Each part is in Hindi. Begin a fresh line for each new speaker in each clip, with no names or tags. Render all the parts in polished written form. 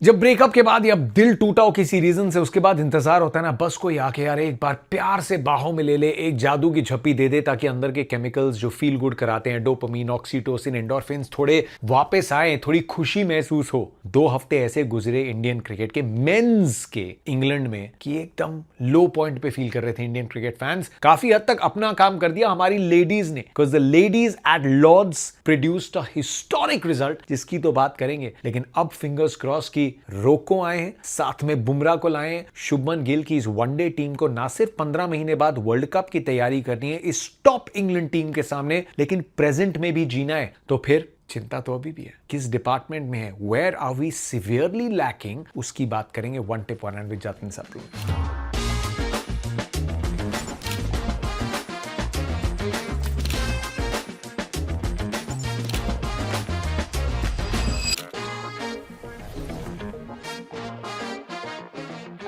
जब ब्रेकअप के बाद या दिल टूटा हो किसी रीजन से, उसके बाद इंतजार होता है ना बस कोई आके यार एक बार प्यार से बाहों में ले ले, एक जादू की झप्पी दे दे ताकि अंदर के केमिकल्स जो फील गुड कराते हैं, डोपामीन, ऑक्सीटोसिन, एंडोर्फिन्स, थोड़े वापस आए, थोड़ी खुशी महसूस हो। 2 हफ्ते ऐसे गुजरे इंडियन क्रिकेट के मेंस के इंग्लैंड में कि एकदम लो पॉइंट पे फील कर रहे थे इंडियन क्रिकेट फैंस। काफी हद तक अपना काम कर दिया हमारी लेडीज ने, because the ladies at Lord's produced a historic result, जिसकी तो बात करेंगे। लेकिन अब फिंगर्स क्रॉस की रोको आए हैं, साथ में बुमराह को लाए हैं। शुभमन गिल की इस वनडे टीम को ना सिर्फ 15 महीने बाद वर्ल्ड कप की तैयारी करनी है इस टॉप इंग्लैंड टीम के सामने, लेकिन प्रेजेंट में भी जीना है। तो फिर चिंता तो अभी भी है, किस डिपार्टमेंट में है, where are we severely lacking, उसकी बात करेंगे one tip one with Jatin Sapru.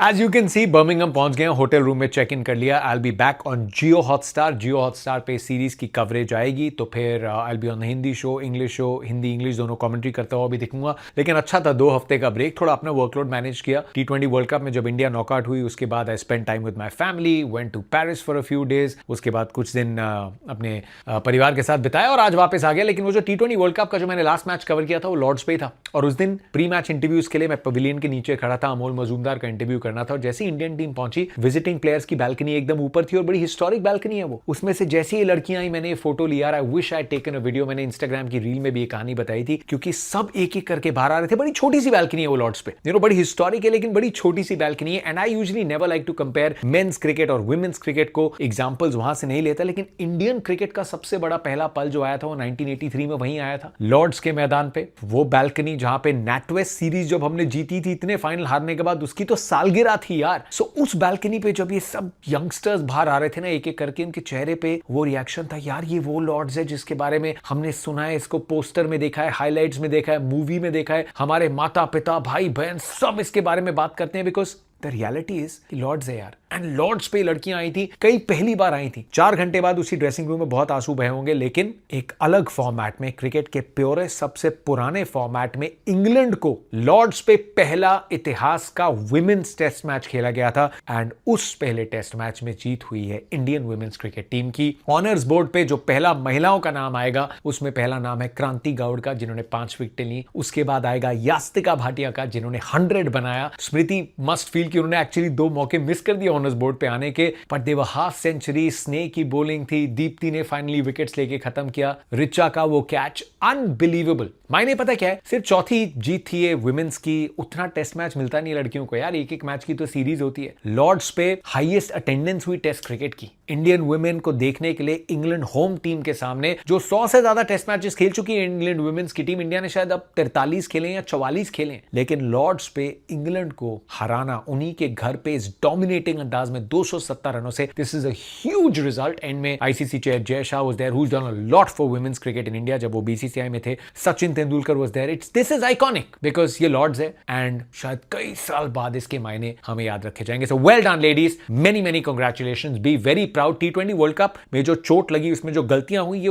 As you can see, Birmingham पहुंच गए, होटल रूम में चेक इन कर लिया। I'll be back on Jio Hotstar. Jio Hotstar पे सीरीज की कवरेज आएगी, तो फिर I'll be on the Hindi show, English show, Hindi English दोनों कमेंट्री करता हुआ भी दिखूंगा। लेकिन अच्छा था 2 हफ्ते का ब्रेक, थोड़ा अपना वर्कलोड मैनेज किया। T20 वर्ल्ड कप में जब इंडिया नॉकआउट हुई, उसके बाद I spend time with my family, went to Paris for a few days. उसके बाद कुछ दिन अपने परिवार के साथ बिताया और आज वापस आ गया। लेकिन वो जो T20 वर्ल्ड कप का जो मैंने लास्ट मैच कवर किया था वो लॉर्ड्स पे ही था, और उस दिन प्री मैच इंटरव्यूज के लिए मैं पवेलियन के नीचे खड़ा था। अमोल मजूमदार का इंटरव्यू करना था, और जैसे इंडियन टीम पहुंची, विजिटिंग प्लेयर्स की बालकनी एकदम ऊपर थी और बड़ी हिस्टोरिक बालकनी है वो। उसमें से जैसे ही लड़कियां आई, मैंने ये फोटो लिया। I wish I taken a video. मैंने इंस्टाग्राम की रील में भी ये कहानी बताई थी, क्योंकि सब एक एक करके बाहर आ रहे थे। बड़ी छोटी सी बालकनी है वो लॉर्ड्स पे, बड़ी हिस्टोरिक है लेकिन बड़ी छोटी सी बालकनी है। And I usually never like to compare men's cricket और वुमेन्स क्रिकेट को, एग्जांपल्स वहां से नहीं लेता, लेकिन इंडियन क्रिकेट का सबसे बड़ा पहला पल जो आया था वो 1983 में वहीं आया था, लॉर्ड्स के मैदान पे। वो बालकनी जहां पे नैटवेस्ट सीरीज जब हमने जीती थी इतने फाइनल हारने के बाद, उसकी तो सालगिरह थी यार। सो उस बालकनी पे जब ये सब यंगस्टर्स बाहर आ रहे थे ना एक एक करके, उनके चेहरे पे वो रिएक्शन था, यार ये वो लॉर्ड्स है जिसके बारे में हमने सुना है, इसको पोस्टर में देखा है, हाइलाइट्स में देखा है, मूवी में देखा है, हमारे माता पिता भाई बहन सब इसके बारे में बात करते हैं। Because the reality is Lord's है यार। एंड लॉर्ड्स पे लड़कियां आई थी, कई पहली बार आई थी। 4 घंटे बाद उसी ड्रेसिंग रूम में बहुत आंसू बहे होंगे, लेकिन एक अलग फॉर्मेट में, क्रिकेट के प्योरेस्ट सबसे पुराने फॉर्मेट में इंग्लैंड को लॉर्ड्स पे पहला इतिहास का वुमेन्स टेस्ट मैच खेला गया था। एंड उस पहले टेस्ट मैच में जीत हुई है इंडियन वुमेन्स क्रिकेट टीम की। ऑनर्स बोर्ड पे जो पहला महिलाओं का नाम आएगा, उसमें पहला नाम है क्रांति गौड़ का, जिन्होंने 5 विकेटें ली। उसके बाद आएगा यास्तिका भाटिया का, जिन्होंने 100 बनाया। स्मृति मस्ट फील कि उन्होंने एक्चुअली 2 मौके मिस कर दिए ऑनर्स बोर्ड पे आने के, but they were half century. Sneh की बॉलिंग थी, दीप्ति ने फाइनली विकेट्स लेके खत्म किया। रिचा का वो कैच, अनबिलीवेबल। मायने पता क्या है, सिर्फ चौथी जीत थी ये वुमेन्स की। उतना टेस्ट मैच मिलता नहीं लड़कियों को यार, एक एक मैच की तो सीरीज होती है। लॉर्ड्स पे हाईएस्ट अटेंडेंस हुई टेस्ट क्रिकेट की इंडियन वुमेन को देखने के लिए इंग्लैंड होम टीम के सामने, जो 100 से ज्यादा टेस्ट मैचेस खेल चुकी है इंग्लैंड वुमेन्स की टीम। इंडिया ने शायद अब 43 खेले या 44 खेले, लेकिन लॉर्ड्स पे इंग्लैंड को हराना उन्हीं के घर पे इस डोमिनेटिंग अंदाज में 270 रनों से, this is a huge result. And में ICC chair Jay Shah was there, who has done a lot for women's cricket in India. जब वो बीसीसीआई में थे, Sachin Tendulkar was there. This is iconic because ये लॉर्ड्स है, एंड शायद कई साल बाद इसके मायने हमें याद रखे जाएंगे। So well done ladies, many many congratulations, be very proud. T20 world cup में जो चोट लगी, उसमें जो गलतियां हुई, ये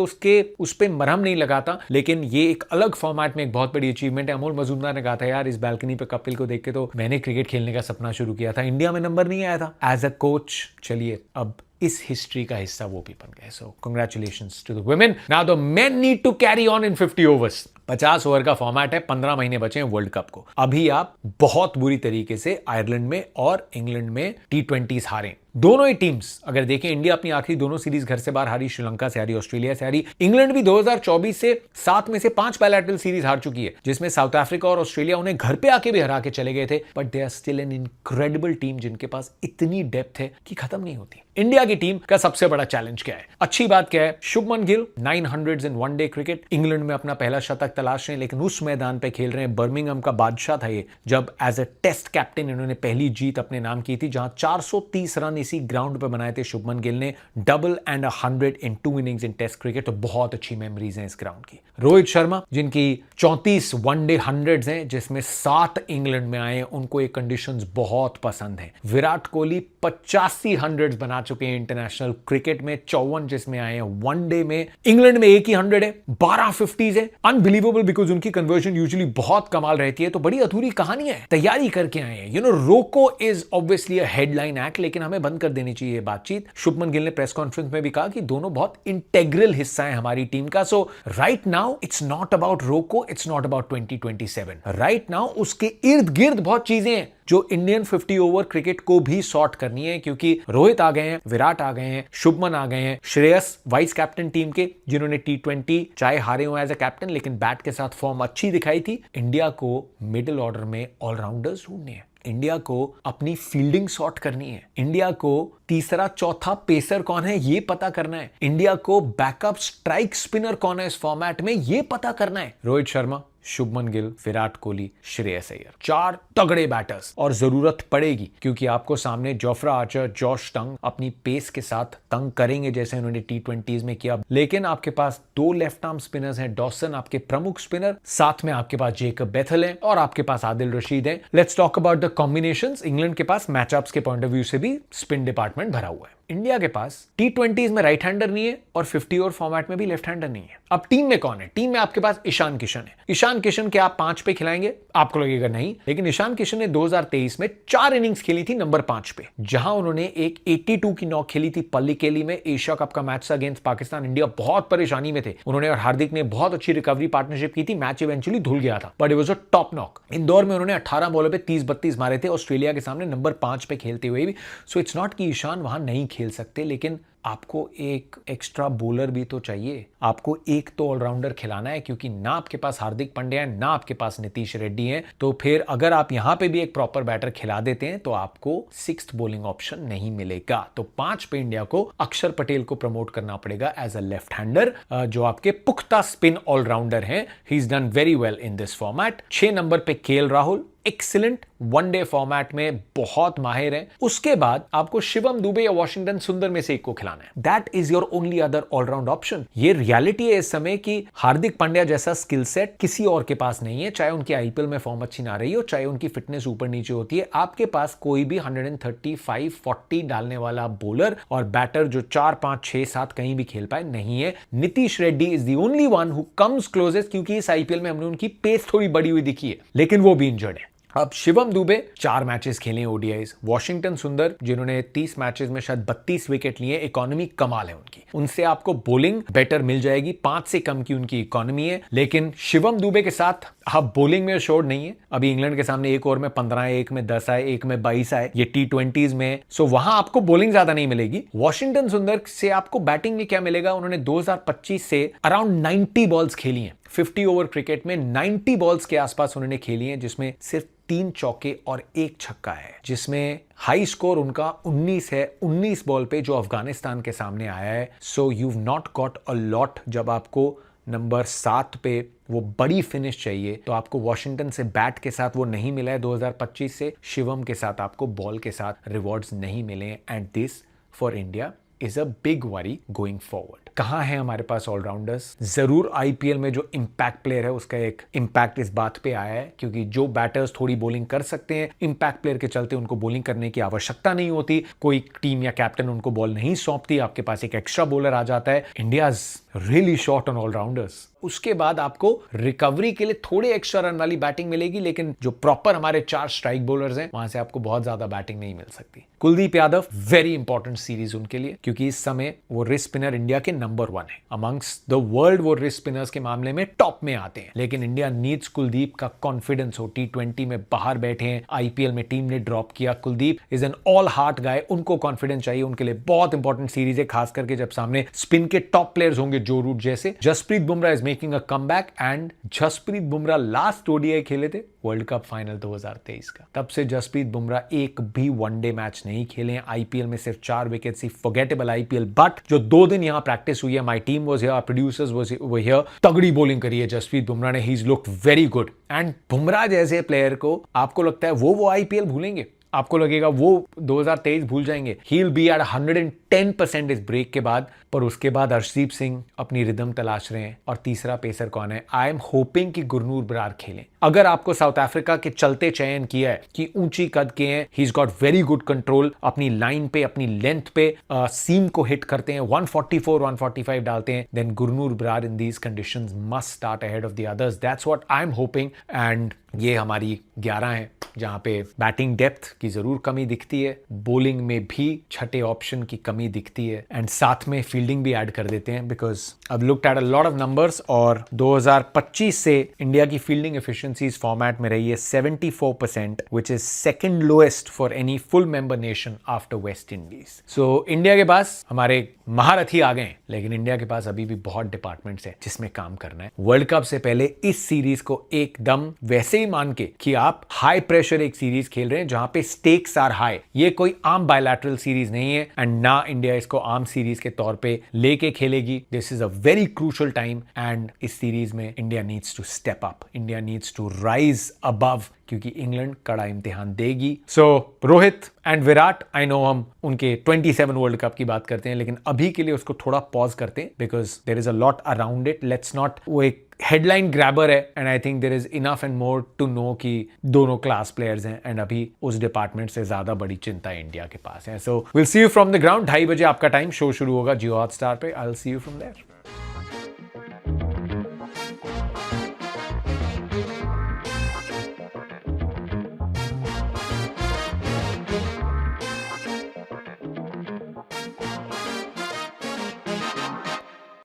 उस पे मरहम नहीं लगाता, लेकिन ये एक अलग फॉर्मेट में एक बहुत बड़ी अचीवमेंट है। अमोल मजूमदार ने कहा था, यार इस बालकनी पे कपिल को देख के तो मैंने क्रिकेट खेलने का सपना शुरू किया था। इंडिया में नंबर नहीं आया था एज अ कोच। चलिए अब इस हिस्ट्री का हिस्सा वो भी बन गए। So congratulations to the women. Now the men need to carry on in 50 overs. 50 over का फॉर्मेट है, 15 महीने बचे हैं वर्ल्ड कप को। अभी आप बहुत बुरी तरीके से आयरलैंड में और इंग्लैंड में T20s हारे। दोनों ही टीम्स अगर देखें, इंडिया अपनी आखिरी दोनों सीरीज घर से बाहर हारी, श्रीलंका से हारी, ऑस्ट्रेलिया से हारी। इंग्लैंड भी 2024 से 7 में से 5 बायलैटरल सीरीज हार चुकी है, जिसमें साउथ अफ्रीका और ऑस्ट्रेलिया उन्हें घर पे आके भी हरा के चले गए थे। But they are still an incredible team, जिनके पास इतनी डेप्थ है कि खत्म नहीं होती। इंडिया की टीम का सबसे बड़ा चैलेंज क्या है, अच्छी बात क्या है, शुभमन गिल 900 इन वनडे क्रिकेट, इंग्लैंड में अपना पहला शतक तलाश रहे हैं, लेकिन उस मैदान पे खेल रहे हैं। बर्मिंघम का बादशाह था ये, जब एज अ टेस्ट कैप्टन इन्होंने पहली जीत अपने नाम की थी, जहां 430 रन इसी ग्राउंड पे बनाए थे शुभमन गिल ने। Double and 100 in 2 innings in test cricket, तो बहुत अच्छी मेमोरीज हैं इस ग्राउंड की। रोहित शर्मा, जिनकी 34 वनडे 100s हैं, जिसमें 7 इंग्लैंड में आए, उनको ये कंडीशंस बहुत पसंद है। विराट कोहली 85 100s बना चुके हैं इंटरनेशनल क्रिकेट में, 54 जिसमें आए हैं वनडे में। इंग्लैंड में एक ही 100 है, 12 50s है। अनबिलीवेबल, बिकॉज उनकी कन्वर्जन यूजुअली बहुत कमाल रहती है। तो बड़ी अधूरी कहानी है, तैयारी करके आए हैं। रोको is obviously a headline act, लेकिन हमें बंद कर देनी चाहिए बातचीत। शुभमन गिल ने प्रेस कॉन्फ्रेंस में भी कहा कि दोनों बहुत इंटेग्रल हिस्सा है हमारी टीम का। So right now it's not about Roko, it's not about 2027। Right now उसके इर्द गिर्द बहुत चीजें हैं जो इंडियन 50 ओवर क्रिकेट को भी सॉर्ट करनी है, क्योंकि रोहित आ गए हैं, विराट आ गए हैं, शुभमन आ गए हैं, श्रेयस वाइस कैप्टन टीम के, जिन्होंने T20 चाहे हारे हो एज अ कैप्टन लेकिन बैट के साथ फॉर्म अच्छी दिखाई थी। इंडिया को मिडिल ऑर्डर में ऑलराउंडर्स ढूंढने हैं, इंडिया को अपनी फील्डिंग सॉर्ट करनी है, इंडिया को तीसरा चौथा पेसर कौन है ये पता करना है, इंडिया को बैकअप स्ट्राइक स्पिनर कौन है इस फॉर्मेट में ये पता करना है। रोहित शर्मा, शुभमन गिल, विराट कोहली, श्रेयस अय्यर, 4 तगड़े बैटर्स, और जरूरत पड़ेगी क्योंकि आपको सामने जोफ्रा आर्चर, जॉश टंग अपनी पेस के साथ तंग करेंगे जैसे उन्होंने T20s में किया। लेकिन आपके पास 2 लेफ्ट आर्म स्पिनर्स हैं, डॉसन आपके प्रमुख स्पिनर, साथ में आपके पास जेकब बेथल है और आपके पास आदिल रशीद है। Let's talk about the combinations. England के पास मैचअप्स के पॉइंट ऑफ व्यू से भी स्पिन डिपार्टमेंट भरा हुआ है। इंडिया के पास T20s में राइट हैंडर नहीं है और 50 ओवर फॉर्मेट में भी लेफ्ट हैंडर नहीं है। अब टीम में कौन है? टीम में आपके पास ईशान किशन है। ईशान किशन के आप 5 पे खिलाएंगे, आपको लगेगा नहीं, लेकिन ईशान किशन ने 2023 में 4 इनिंग्स खेली थी नंबर 5 पे, जहां उन्होंने एक 82 की नॉक खेली थी पल्लीकेली में। एशिया कप का मैच था अगेंस्ट पाकिस्तान, इंडिया बहुत परेशानी में थे, उन्होंने और हार्दिक ने बहुत अच्छी रिकवरी पार्टनरशिप की थी। मैच इवेंचुअली धुल गया था but it was a top knock. Indore में उन्होंने 18 बॉलों पे 30-32 मारे थे ऑस्ट्रेलिया के सामने नंबर 5 पे खेलते हुए भी। सो इट्स नॉट कि ईशान वहां नहीं खेल सकते, लेकिन आपको एक एक्स्ट्रा बॉलर भी तो चाहिए, आपको एक तो ऑलराउंडर खिलाना है, क्योंकि ना आपके पास हार्दिक पांड्या है ना आपके पास नीतीश रेड्डी है। तो फिर अगर आप यहां पे भी एक प्रॉपर बैटर खिला देते हैं तो आपको 6th बॉलिंग ऑप्शन नहीं मिलेगा। तो 5 पे इंडिया को अक्षर पटेल को प्रमोट करना पड़ेगा एज अ लेफ्ट हैंडर, जो आपके पुख्ता स्पिन ऑलराउंडर हैं। He is done very well in this format. 6 number पे K L Rahul, excellent one day format में बहुत माहिर है। उसके बाद आपको शिवम दुबे या वॉशिंगटन सुंदर में से एक को खिलाना है। That is your only other allround option. ये रियलिटी है इस समय कि हार्दिक पांड्या जैसा स्किल सेट किसी और के पास नहीं है, चाहे उनकी आईपीएल में फॉर्म अच्छी ना रही हो, चाहे उनकी फिटनेस ऊपर नीचे होती है। आपके पास कोई भी 135-40 डालने वाला बॉलर और बैटर जो 4, 5, 6, 7 कहीं भी खेल पाए नहीं है। Nitish Reddy is the only one who comes closest, क्योंकि इस आईपीएल में हमने उनकी पेस थोड़ी बड़ी हुई दिखी है, लेकिन वो भी इंजर्ड है। अब शिवम दुबे 4 मैचेस खेले ओडीआईज, वॉशिंगटन सुंदर जिन्होंने 30 मैचेस में शायद 32 विकेट लिए, इकोनॉमी कमाल है उनकी, उनसे आपको बॉलिंग बेटर मिल जाएगी, 5 से कम की उनकी इकोनॉमी है। लेकिन शिवम दुबे के साथ आप बॉलिंग में शोर नहीं है। अभी इंग्लैंड के सामने एक ओवर में 15 आए, एक में 10 आए, एक में 22 आए, ये T20s में, सो वहां आपको बॉलिंग ज्यादा नहीं मिलेगी। वॉशिंगटन सुंदर से आपको बैटिंग में क्या मिलेगा? उन्होंने 2025 से अराउंड 90 बॉल्स खेली हैं। 50 ओवर क्रिकेट में 90 बॉल्स के आसपास उन्होंने खेली हैं, जिसमें सिर्फ 3 चौके और 1 छक्का है, जिसमें हाई स्कोर उनका 19 है 19 बॉल पे, जो अफगानिस्तान के सामने आया है। So you not got a lot. जब आपको नंबर 7 पे वो बड़ी फिनिश चाहिए तो आपको वॉशिंगटन से बैट के साथ वो नहीं मिला है 2025 से, शिवम के साथ आपको बॉल के साथ रिवॉर्ड्स नहीं मिले, and this for India is a big worry going forward. कहां है हमारे पास ऑलराउंडर्स? जरूर आईपीएल में जो इंपैक्ट प्लेयर है उसका एक इंपैक्ट इस बात पे आया है, क्योंकि जो बैटर्स थोड़ी बॉलिंग कर सकते हैं, इंपैक्ट प्लेयर के चलते उनको बॉलिंग करने की आवश्यकता नहीं होती, कोई टीम या कैप्टन उनको बॉल नहीं सौंपती, आपके पास एक एक्स्ट्रा बॉलर आ जाता है। India is really short on allrounders. उसके बाद आपको रिकवरी के लिए थोड़े एक्स्ट्रा रन वाली बैटिंग मिलेगी, लेकिन जो प्रॉपर हमारे 4 स्ट्राइक बॉलर्स हैं वहां से आपको बहुत ज्यादा बैटिंग नहीं मिल सकती। Kuldeep Yadav very important series उनके लिए, क्योंकि इस समय वो रिस्ट स्पिनर इंडिया के नंबर 1 है अमंग्स द वर्ल्ड। वो रिस्ट स्पिनर्स के मामले में टॉप में आते हैं, लेकिन इंडिया नीड्स कुलदीप का कॉन्फिडेंस हो। T20 में बाहर बैठे हैं, आईपीएल में टीम ने ड्रॉप किया। Kuldeep is an all heart guy, उनको कॉन्फिडेंस चाहिए, उनके लिए बहुत इंपॉर्टेंट सीरीज है, खास करके जब सामने स्पिन के टॉप प्लेयर्स होंगे जो रूट जैसे। Jasprit Bumrah is making a comeback, and Jasprit Bumrah last ODI खेले थे वर्ल्ड कप फाइनल 2023 का, तब से जसप्रीत बुमराह एक भी वनडे मैच नहीं खेले हैं। आईपीएल में सिर्फ 4 विकेट सी, फॉरगेटेबल आईपीएल। बट जो 2 दिन यहां प्रैक्टिस हुई है, my team was here, producers was here, तगड़ी बॉलिंग करी है जसप्रीत बुमराह ने, he is looked very good. And Bumrah जैसे प्लेयर को आपको लगता है वो आईपीएल भूलेंगे? आपको लगेगा वो 2023 भूल जाएंगे, ही विल बी एट 110% इस ब्रेक के बाद। पर उसके बाद अर्शदीप सिंह अपनी रिदम तलाश रहे हैं। और तीसरा पेसर कौन है? आई एम होपिंग कि गुरनूर बरार खेलें। अगर आपको साउथ अफ्रीका के चलते चयन किया है कि ऊंची कद के हैं, he is got very good control अपनी लाइन पे, अपनी लेंथ पे, सीम को हिट करते हैं, 144 145 डालते हैं, then Gurnoor Brar in these conditions must start ahead of the others. That's what I am hoping. And ये हमारी 11 है जहां पे बैटिंग डेप्थ की जरूर कमी दिखती है, बॉलिंग में भी छठे ऑप्शन की कमी दिखती है, एंड साथ में फील्डिंग भी ऐड कर देते हैं बिकॉज अब looked at a lot of numbers. और 2025 से इंडिया की फील्डिंग एफिशिएंसी इस फॉर्मेट में रही है 74%, which is second lowest for any full member nation after West Indies. So India के पास हमारे महारथी आ गए, लेकिन इंडिया के पास अभी भी बहुत डिपार्टमेंट्स है जिसमें काम करना है। वर्ल्ड कप से पहले इस सीरीज को एकदम वैसे ही मान के कि आप हाई प्रेशर एक सीरीज खेल रहे हैं जहां पे स्टेक्स आर हाई, ये कोई आम बायलैटरल सीरीज नहीं है, एंड ना इंडिया इसको आम सीरीज के तौर पे लेके खेलेगी। This is a very crucial time and इस सीरीज में India needs to step up, India needs to rise above, क्योंकि इंग्लैंड कड़ा इम्तिहान देगी। So Rohit and Virat, I know हम उनके 27 वर्ल्ड कप की बात करते हैं, लेकिन अभी के लिए उसको थोड़ा पॉज करते हैं because there is a lot around it. Let's not, वो एक हेडलाइन ग्रैबर है and I think there is enough and more to know कि दोनों क्लास प्लेयर्स हैं एंड अभी उस डिपार्टमेंट से ज्यादा बड़ी चिंता इंडिया के पास है। So will see you from the ground. 2:30 बजे आपका टाइम, शो शुरू होगा जियो हॉटस्टार पे। I will see you from there.